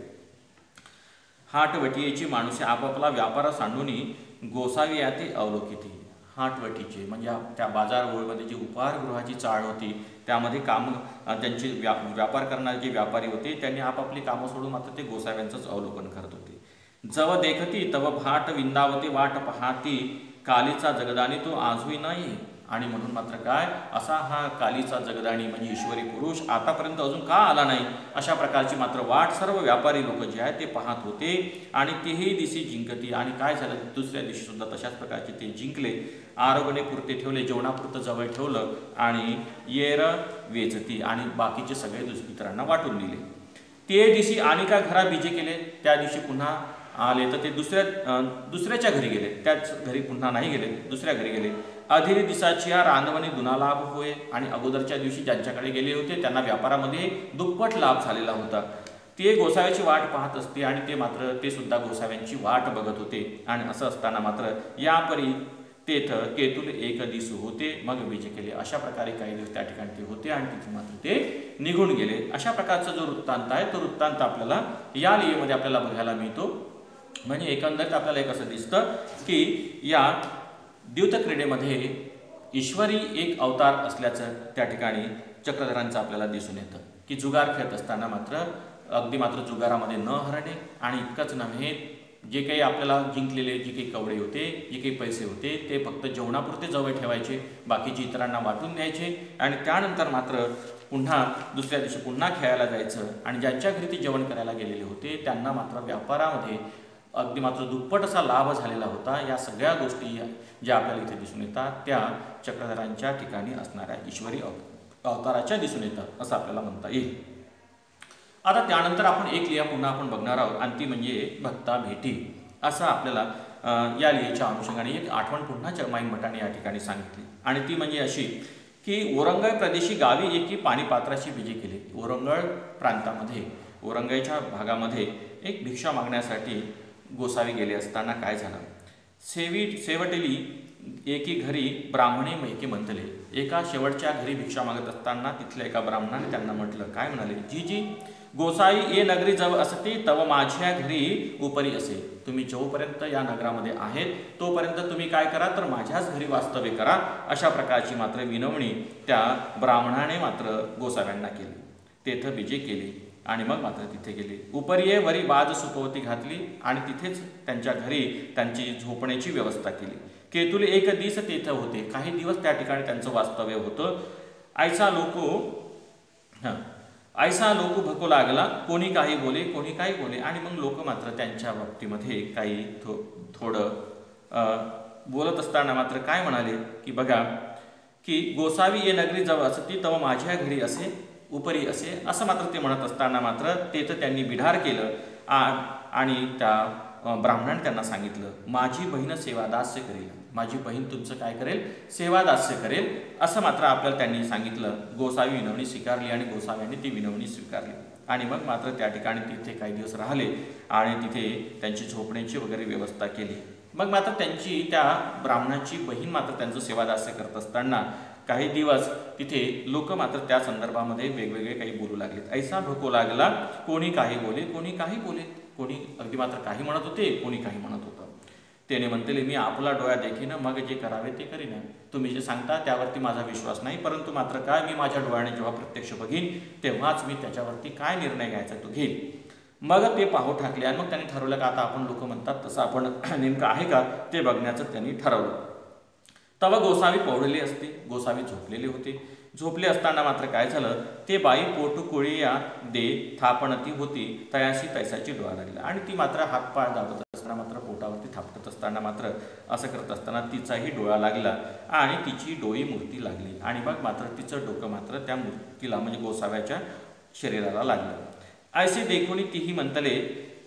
हाटवटीची माणूसे आपापला व्यापार सांडून गोसावी याते अवलोकिती. हाटवटीचे म्हणजे त्या बाजार ओळमध्ये जी उपहारगृहाची चाळ होती त्यामध्ये त्यांचे व्यापार करणारे जे व्यापारी होते त्यांनी आपापली कामं सोडून मात्र ते गोसाव्यांचंच अवलोकन करत होते. जव देखती तव भाट विंदावते वाट पाहती. कालीचा जगदानी तो आजही नाही. आणि म्हणून मात्र काय असा हा कालीचा जगदानी म्हणजे ईश्वरी पुरुष आतापर्यंत अजून का आला नाही अशा प्रकारची मात्र वाट सर्व व्यापारी लोक जे आहेत ते पाहत होते. आणि तेही दिवशी जिंकती. आणि काय झालं दुसऱ्या दिवशी सुद्धा तशाच प्रकारचे ते जिंकले. आरोग्याने पुरते ठेवले, जेवणापुरतं जवळ ठेवलं आणि येर वेचती आणि बाकीचे सगळे दुष्मित्रांना वाटून दिले. ते दिवशी आणि का घरा बीजे केले, त्या दिवशी पुन्हा आले तर ते दुसऱ्याच्या घरी गेले, त्याच घरी पुन्हा नाही गेले, दुसऱ्या घरी गेले. अधीर दिसाची या रांधवणी दुना लाभ होय. आणि अगोदरच्या दिवशी ज्यांच्याकडे गेले होते त्यांना व्यापारामध्ये दुप्पट लाभ झालेला होता. ते गोसाव्याची वाट पाहत असते आणि ते सुद्धा गोसाव्यांची वाट बघत होते. आणि असं असताना मात्र यापरी तेथ केतुल एक दिसू होते, मग बीजे केले. अशा प्रकारे काही दिवस त्या ठिकाणी ते होते आणि तिथे मात्र ते निघून गेले. अशा प्रकारचा जो वृत्तांत आहे तो वृत्तांत आपल्याला या लिहिमध्ये आपल्याला बघायला मिळतो. म्हणजे एकंदरीत आपल्याला एक असं दिसतं की या द्यूत क्रीडेमध्ये ईश्वरी एक अवतार असल्याचं त्या ठिकाणी चक्रधरांचं आपल्याला दिसून येतं की जुगार खेळत असताना मात्र अगदी मात्र जुगारामध्ये न हरणे. आणि इतकंच नव्हे, जे काही आपल्याला जिंकलेले जे काही कवडे होते, जे काही पैसे होते ते फक्त जेवणापुरते जवळ ठेवायचे, बाकीचे इतरांना वाटून द्यायचे. आणि त्यानंतर मात्र पुन्हा दुसऱ्या दिवशी पुन्हा खेळायला जायचं. आणि ज्यांच्या घरी ते जेवण करायला गेलेले होते त्यांना मात्र व्यापारामध्ये अगदी मात्र दुप्पट असा लाभ झालेला होता. या सगळ्या गोष्टी ज्या आपल्याला इथे दिसून येतात त्या चक्रधरांच्या ठिकाणी असणाऱ्या ईश्वरी अवताराच्या दिसून येतात असं आपल्याला म्हणता येईल. आता त्यानंतर आपण एक लिहा पुन्हा आपण बघणार आहोत आणि ती म्हणजे भक्ता भेटी. असं आपल्याला या लिहाच्या अनुषंगाने एक आठवण पुन्हा चमाई मठाने या ठिकाणी सांगितली. आणि ती म्हणजे अशी की ओरंगळ प्रदेशी गावी एकी पाणीपात्राची बीजे केली. ओरंगळ प्रांतामध्ये, ओरंगळच्या भागामध्ये एक भिक्षा मागण्यासाठी गोसावी गेले असताना काय झालं, शेवटेली एकी घरी ब्राह्मणे मैकी म्हणतले. एका शेवटच्या घरी भिक्षा मागत असताना तिथल्या एका ब्राह्मणाने त्यांना म्हटलं, काय म्हणाले, जी गोसाई ये नगरी जव असते तव माझ्या घरी उपरी असे. तुम्ही जोपर्यंत या नगरामध्ये आहेत तोपर्यंत तुम्ही काय करा तर माझ्याच घरी वास्तव्य करा. अशा प्रकारची मात्र विनवणी त्या ब्राह्मणाने मात्र गोसाव्यांना केली. तेथं बीजे केली आणि मग मात्र तिथे गेले. उपरी वरी बाज सुपवती घातली आणि तिथेच त्यांच्या घरी त्यांची झोपण्याची व्यवस्था केली. केतुल एक दिस तेथ होते. काही दिवस त्या ठिकाणी त्यांचं वास्तव्य होतं. ऐसा लोक भको लागला, कोणी काही बोले, कोणी काही बोले. आणि मग लोक मात्र त्यांच्या बाबतीमध्ये काही थोडं बोलत असताना मात्र काय म्हणाले की बघा की गोसावी ये नगरी जवळ असती तव माझ्या घरी असे उपरी असे, असं मात्र ते म्हणत असताना मात्र तेथं त्यांनी बिढार केलं. आणि त्या ब्राह्मणाने त्यांना सांगितलं, माझी बहीण सेवादास्य करेल, माझी बहीण तुमचं काय करेल, सेवादास्य करेल. असं मात्र आपल्याला त्यांनी सांगितलं. गोसावी विनवणी स्वीकारली आणि गोसाव्यांनी ती विनवणी स्वीकारली. आणि मग मात्र त्या ठिकाणी तिथे काही दिवस राहिले आणि तिथे त्यांची झोपण्याची वगैरे व्यवस्था केली. मग मात्र त्यांची त्या ब्राह्मणाची बहीण मात्र त्यांचं सेवादास्य करत असताना काही दिवस तिथे लोक मात्र त्या संदर्भामध्ये वेगवेगळे काही बोलू लागलेत. ऐसा भको लागला, कोणी काही बोले, कोणी काही बोले. कोणी अगदी मात्र काही म्हणत होते, कोणी काही म्हणत होतं. त्याने म्हणते, मी आपला डोळा देखीन मग जे करावे ते करीन. तुम्ही जे सांगता त्यावरती माझा विश्वास नाही, परंतु मात्र काय मी माझ्या डोळ्याने जेव्हा प्रत्यक्ष बघीन तेव्हाच मी त्याच्यावरती काय निर्णय घ्यायचा तो घेईन. मग ते पाहू टाकले आणि मग त्यांनी ठरवलं का आता आपण लोक म्हणतात तसं आपण नेमकं आहे का ते बघण्याचं त्यांनी ठरवलं. तेव्हा गोसावी पवळलेली असते, गोसावी झोपलेले होते. झोपले असताना मात्र काय झालं, ते बाई पोटू कोळिया दे थापणती होती तयाशी तैसाची डोळा लागला. आणि ती मात्र हातपाय दाबत असताना मात्र पोटावरती थापटत असताना मात्र असं करत असताना तिचाही डोळा लागला आणि तिची डोळी मूर्ती लागली. आणि मग मात्र तिचं डोकं मात्र त्या मूर्तीला म्हणजे गोसाव्याच्या शरीराला लागलं. ऐसे देखून तीही म्हणतले.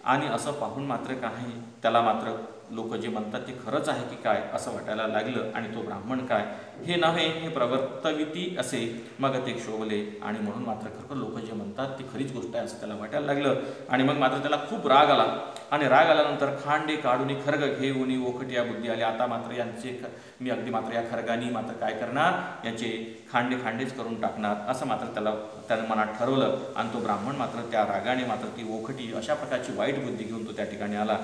आणि असं पाहून मात्र काही त्याला मात्र लोक जे म्हणतात ते खरंच आहे की काय असं वाटायला लागलं. आणि तो ब्राह्मण काय हे नव्हे हे प्रवर्तविती असे मग ते क्षोभले. आणि म्हणून मात्र खरं लोक जे म्हणतात ती खरीच गोष्ट आहे असं त्याला वाटायला लागलं. आणि मग मात्र त्याला खूप राग आला. आणि राग आल्यानंतर खांडे काढून खर्ग घेऊन ओखटिया बुद्धी आली. आता मात्र यांचे मी अगदी मात्र या खर्गानी मात्र काय करणार, याचे खांडेच करून टाकणार असं मात्र त्यानं मनात ठरवलं. आणि तो ब्राह्मण मात्र त्या रागाने मात्र ती ओखटी अशा प्रकारची वाईट बुद्धी घेऊन तो त्या ठिकाणी आला.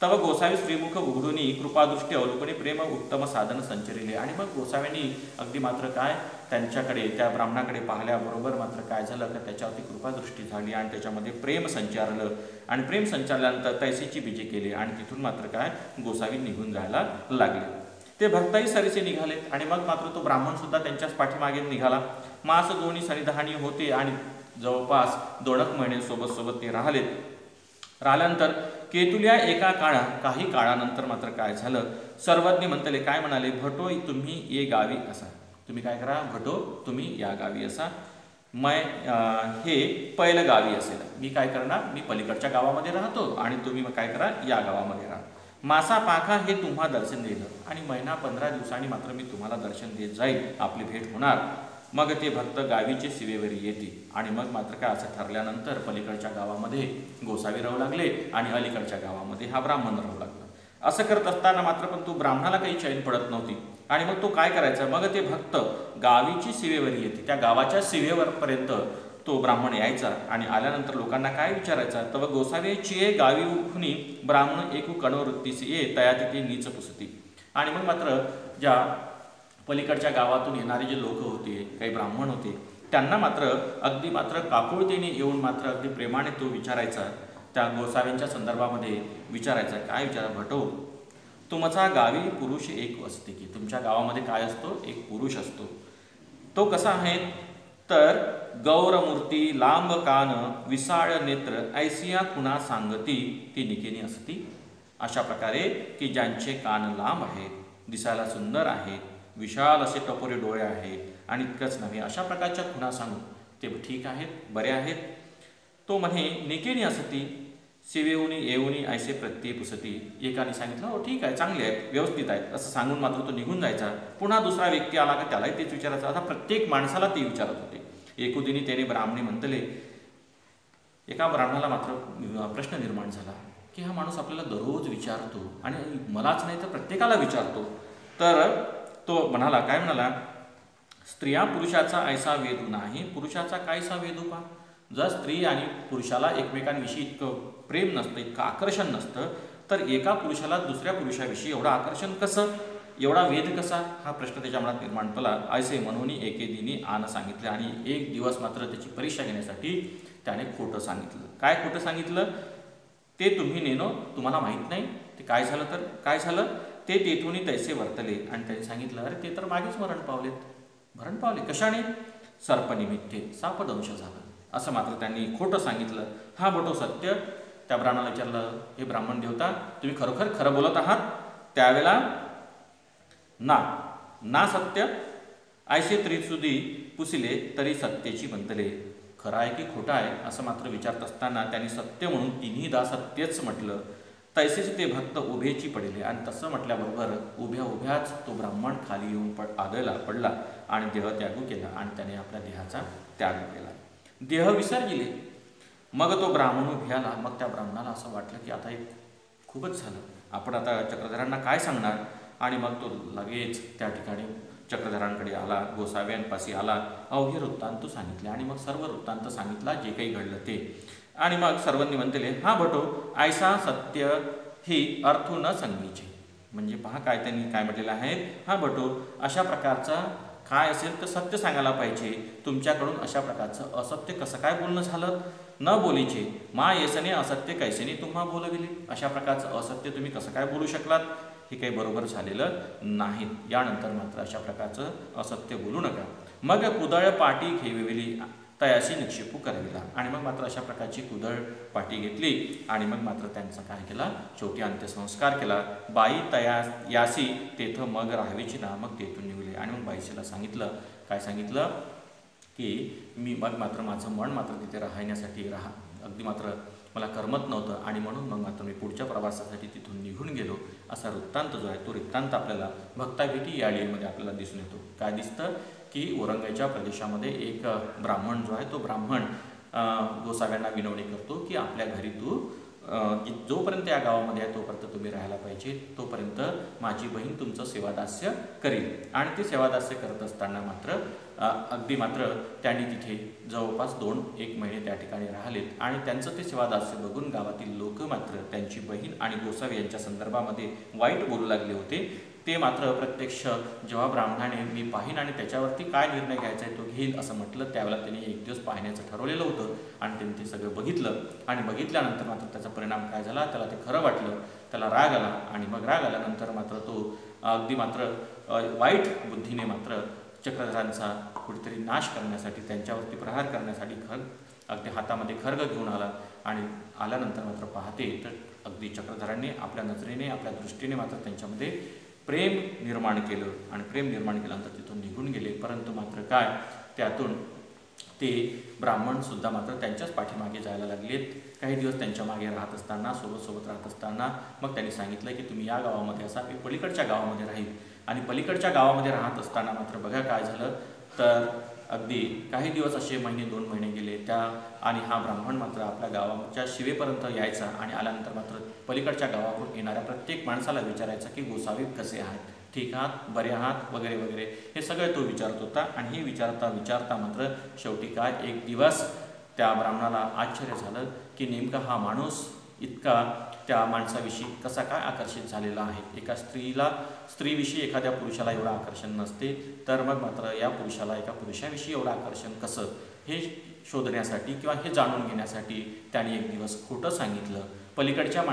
तव गोसावी श्रीमुख उघडूनी कृपादृष्टी अवलोकने प्रेम उत्तम साधन संचरिले. आणि मग गोसाव्यांनी अगदी मात्र काय त्यांच्याकडे त्या ब्राह्मणाकडे पाहिल्याबरोबर मात्र काय झालं तर त्याच्यावरती कृपादृष्टी झाली आणि त्याच्यामध्ये प्रेम संचारलं. आणि प्रेम संचारल्यानंतर तैसेची बीजे केली आणि तिथून मात्र काय गोसावी निघून जायला लागले. ते भक्ताही सरीचे निघालेत. आणि मग मात्र तो ब्राह्मण सुद्धा त्यांच्याच पाठीमागे निघाला. मास दोन्ही सनिधानी होते आणि जवळपास 2 महिने सोबत ते राहिल्यानंतर केतुल्या एका काही काळानंतर मात्र काय झालं, सर्वज्ञ म्हणतले काय म्हणाले, भटो तुम्ही ये गावी असा. तुम्ही काय करा, भटो तुम्ही या गावी असा. हे पहिलं गावी असेल. मी काय करणार, मी पलीकडच्या गावामध्ये राहतो आणि तुम्ही काय करा, या गावामध्ये राहा. मासा पाखा हे तुम्हा दर्शन दिलं आणि महिना 15 दिवसांनी मात्र मी तुम्हाला दर्शन देत जाईल, आपली भेट होणार. मग ते भक्त गावीचे शिवेवरी येते आणि मग मात्र काय असं ठरल्यानंतर पलीकडच्या गावामध्ये गोसावी राहू लागले आणि अलीकडच्या गावामध्ये हा ब्राह्मण राहू लागला. असं करत असताना मात्र पण तो ब्राह्मणाला काही चैन पडत नव्हती आणि मग तो काय करायचा, मग ते भक्त गावीची शिवेवरी येते, त्या गावाच्या शिवेवरपर्यंत तो ब्राह्मण यायचा आणि आल्यानंतर लोकांना काय विचारायचा, तर गोसाव्याची गावी उखुनी ब्राह्मण एकू कणवृत्तीसी ये तया तिथे नीच पुसती. आणि मग मात्र ज्या पलीकडच्या गावातून येणारे जे लोक होते, काही ब्राह्मण होते, त्यांना मात्र अगदी मात्र काकुळतेने येऊन मात्र अगदी प्रेमाने तो विचारायचा, त्या गोसाव्यांच्या संदर्भामध्ये विचारायचा. काय विचारा, भटो तुमचा गावी पुरुष एक असते की, तुमच्या गावामध्ये काय असतो, एक पुरुष असतो. तो कसा आहे, तर गौरमूर्ती लांब कान विसाळ नेत्र ऐसिया खुणा सांगती ती निकेनी असती. अशा प्रकारे की ज्यांचे कान लांब आहेत, दिसायला सुंदर आहेत, विशाल असे टपोरे डोळे आहेत आणि इतकंच नव्हे अशा प्रकारच्या खुणा सांगून ते ठीक आहेत, बरे आहेत. तो म्हणे निकेनी असती शिवेऊनी येऊनी ऐसे प्रत्यय पुसती. एकाने सांगितलं हो ठीक आहे, चांगले आहेत, व्यवस्थित आहेत असं सांगून मात्र तो निघून जायचा. पुन्हा दुसरा व्यक्ती आला का त्यालाही तेच विचारायचं. आता प्रत्येक माणसाला ते विचारत होते. एकुदिनी त्याने ब्राह्मणी म्हणतले, एका ब्राह्मणाला मात्र प्रश्न निर्माण झाला की हा माणूस आपल्याला दररोज विचारतो आणि मलाच नाही तर प्रत्येकाला विचारतो. तर तो म्हणाला, काय म्हणाला, स्त्रिया पुरुषाचा ऐसा वेदू नाही, पुरुषाचा कायसा वेदू पा. जर स्त्री आणि पुरुषाला एकमेकांविषयी इतकं प्रेम नसतं, इतकं आकर्षण नसतं, तर एका पुरुषाला दुसऱ्या पुरुषाविषयी एवढं आकर्षण कसं, एवढा वेद कसा, हा प्रश्न त्याच्या मनात निर्माण झाला. ऐसे म्हणून एके दिनी आन सांगितले आणि एक दिवस मात्र त्याची परीक्षा घेण्यासाठी त्याने खोटं सांगितलं. काय खोटं सांगितलं ते तुम्ही नेनो, तुम्हाला माहीत नाही. ते काय झालं, तर काय झालं, ते तेथून तैसे वर्तले आणि त्यांनी सांगितलं, अरे ते तर मागेच मरण पावलेत. मरण पावले कशाने, सर्पनिमित्ते, सापदंश झाला, असं मात्र त्यांनी खोटं सांगितलं. हा बटो सत्य. त्या ब्राह्मणाला विचारलं, हे ब्राह्मण देवता तुम्ही खरोखर खरं बोलत आहात. त्यावेळेला ना सत्य ऐसे त्रिसुदी पुसिले तरी सत्याची बनतले. खरं आहे की खोटं आहे असं मात्र विचारत असताना त्यांनी सत्य म्हणून तिन्हीदा सत्यच म्हटलं. तैसेच ते भक्त उभेची पडले आणि तसं म्हटल्याबरोबर उभ्या उभ्याच तो ब्राह्मण खाली येऊन पडला आणि देह त्याग केला आणि त्याने आपल्या देहाचा त्याग केला. देह विसर्जिले. मग तो ब्राह्मण उभ्याला. मग त्या ब्राह्मणाला असं वाटलं की आता एक खूपच झालं, आपण आता चक्रधरांना काय सांगणार. आणि मग तो लगेच त्या ठिकाणी चक्रधरांकडे आला, गोसाव्यांपाशी आला, अवघे वृत्तांत सांगितले आणि मग सर्व वृत्तांत सांगितला जे काही घडलं ते. आणि मग सर्वांनी म्हणतले, हा भटो ऐसा सत्य ही अर्थो न सांगीचे. म्हणजे पहा काय त्यांनी काय म्हटलेलं आहे, हा भटो अशा प्रकारचा काय असेल तर सत्य सांगायला पाहिजे, तुमच्याकडून अशा प्रकारचं असत्य कसं काय बोलणं झालं. न बोलीचे मा येसने असत्य कैसेने तुम्हा बोलविले. अशा प्रकारचं असत्य तुम्ही कसं काय बोलू शकलात, हे काही बरोबर झालेलं नाही. यानंतर मात्र अशा प्रकारचं असत्य बोलू नका. मग कुदळ पाटी घेविली तयाशी निक्षेपू कराविला. आणि मग मात्र अशा प्रकारची कुदळ पाटी घेतली आणि मग मात्र त्यांचा काय केला, शेवटी अंत्यसंस्कार केला. बाई यासी तेथं मग राहावीची ना. मग तेथून निघले आणि मग बाईशीला सांगितलं, काय सांगितलं की मी मग मात्र माझं मन मात्र तिथे राहण्यासाठी अगदी मात्र मला करमत नव्हतं आणि म्हणून मग मात्र मी पुढच्या प्रवासासाठी तिथून निघून गेलो. असा वृत्तांत जो आहे तो वृत्तांत आपल्याला भक्ताभेटी या लेमध्ये आपल्याला दिसून येतो. काय दिसतं की औरंगाच्या प्रदेशामध्ये एक ब्राह्मण जो आहे तो ब्राह्मण गोसाव्यांना विनवणी करतो की आपल्या घरी तू जोपर्यंत या गावामध्ये आहे तोपर्यंत तुम्ही राहायला पाहिजे, तोपर्यंत माझी बहीण तुमचं सेवादास्य करेल. आणि ते सेवादास्य करत असताना मात्र अगदी मात्र त्यांनी तिथे जवळपास 2-1 महिने त्या ठिकाणी राहिलेत आणि त्यांचं ते सेवादास्य बघून गावातील लोक मात्र त्यांची बहीण आणि गोसावी यांच्या संदर्भामध्ये वाईट बोलू लागले होते. ते मात्र प्रत्यक्ष जेव्हा ब्राह्मणाने मी पाहीन आणि त्याच्यावरती काय निर्णय घ्यायचा आहे तो घेईल असं म्हटलं, त्यावेळेला त्यांनी एक दिवस पाहण्याचं ठरवलेलं होतं आणि त्यांनी ते सगळं बघितलं आणि बघितल्यानंतर मात्र त्याचा परिणाम काय झाला, त्याला ते खरं वाटलं, त्याला राग आला आणि मग राग आल्यानंतर मात्र तो अगदी मात्र वाईट बुद्धीने मात्र चक्रधरांचा कुठेतरी नाश करण्यासाठी, त्यांच्यावरती प्रहार करण्यासाठी अगदी हातामध्ये खड्ग घेऊन आला आणि आल्यानंतर मात्र पाहते तर अगदी चक्रधरांनी आपल्या नजरेने आपल्या दृष्टीने मात्र त्यांच्यामध्ये प्रेम निर्माण केलं आणि प्रेम निर्माण केल्यानंतर तिथून निघून गेले. परंतु मात्र काय त्यातून ते ब्राह्मणसुद्धा मात्र त्यांच्याच पाठीमागे जायला लागलेत. काही दिवस त्यांच्या मागे राहत असताना, सोबत राहत असताना मग त्यांनी सांगितलं की तुम्ही या गावामध्ये असा, मी पलीकडच्या गावामध्ये राहील. आणि पलीकडच्या गावामध्ये राहत असताना मात्र बघा काय झालं, तर अगदी काही दिवस असे महिने 2 महिने गेले आणि हा ब्राह्मण मात्र आपल्या गावाच्या शिवेपर्यंत यायचा आणि आल्यानंतर मात्र पलीकडच्या गावाकडून येणाऱ्या प्रत्येक माणसाला विचारायचा की गोसावी कसे आहात, ठीक आहात, बरे आहात, वगैरे वगैरे हे सगळे तो विचारत होता. आणि हे विचारता मात्र शेवटी काय, एक दिवस त्या ब्राह्मणाला आश्चर्य झालं की नेमका हा माणूस इतका त्या माणसाविषयी कसा काय आकर्षित झालेला आहे. एका स्त्रीविषयी एखाद्या पुरुषाला एवढं आकर्षण नसते, तर मग मात्र या पुरुषाला एका पुरुषाविषयी एवढं आकर्षण कसं, हे शोधण्यासाठी किंवा हे जाणून घेण्यासाठी त्याने एक दिवस खोटं सांगितलं. पलीकडच्या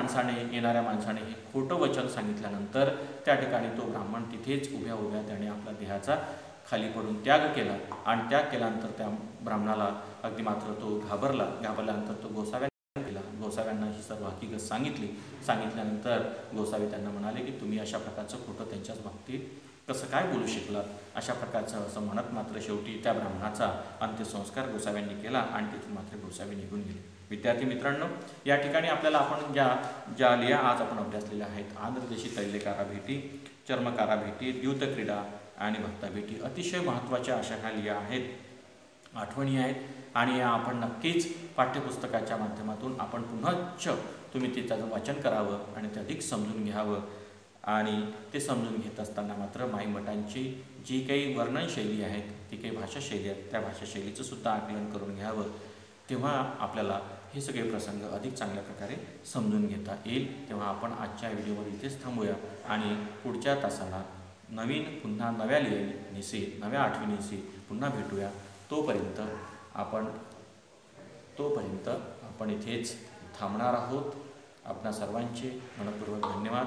येणाऱ्या माणसाने हे खोटं वचन सांगितल्यानंतर त्या ठिकाणी तो ब्राह्मण तिथेच उभ्या त्याने आपला देहाचा खाली पडून त्याग केला. आणि त्याग केल्यानंतर त्या ब्राह्मणाला अगदी मात्र तो घाबरल्यानंतर तो गोसाव्यांना ही सर्व हकीकत सांगितल्यानंतर गोसावी त्यांना म्हणाले की तुम्ही अशा प्रकारचं खोटं त्यांच्याच बाबतीत कसं काय बोलू शकलात, अशा प्रकारचं असं म्हणत मात्र शेवटी त्या ब्राह्मणाचा अंत्यसंस्कार गोसाव्यांनी केला आणि तिथून मात्र गोसावी निघून गेले. विद्यार्थी मित्रांनो, या ठिकाणी आपल्याला आपण ज्या लिया आज आपण अभ्यासलेल्या आहेत, आंध्रदेशी तैलकारा भेटी, चर्मकारा भेटी, द्यूतक्रीडा आणि भक्ता भेटी, अतिशय महत्त्वाच्या अशा ह्या लिया आहेत, आठवणी आहेत. आणि या आपण नक्कीच पाठ्यपुस्तकाच्या माध्यमातून आपण पुन्हाच तुम्ही त्याचं वाचन करावं आणि ते अधिक समजून घ्यावं. आणि ते समजून घेत असताना मात्र माईमठांची जी काही वर्णनशैली आहेत, ती काही भाषाशैली आहेत, त्या भाषाशैलीचं सुद्धा आकलन करून घ्यावं. तेव्हा आपल्याला हे सगळे प्रसंग अधिक चांगल्या प्रकारे समजून घेता येईल. तेव्हा आपण आजच्या व्हिडिओवर इथेच थांबूया आणि पुढच्या तासाला पुन्हा नव्या लिहिणीशी, नव्या आठवणीशी पुन्हा भेटूया. तोपर्यंत आपण इथेच थांबणार आहोत. आपणा सर्वांचे मनपूर्वक धन्यवाद.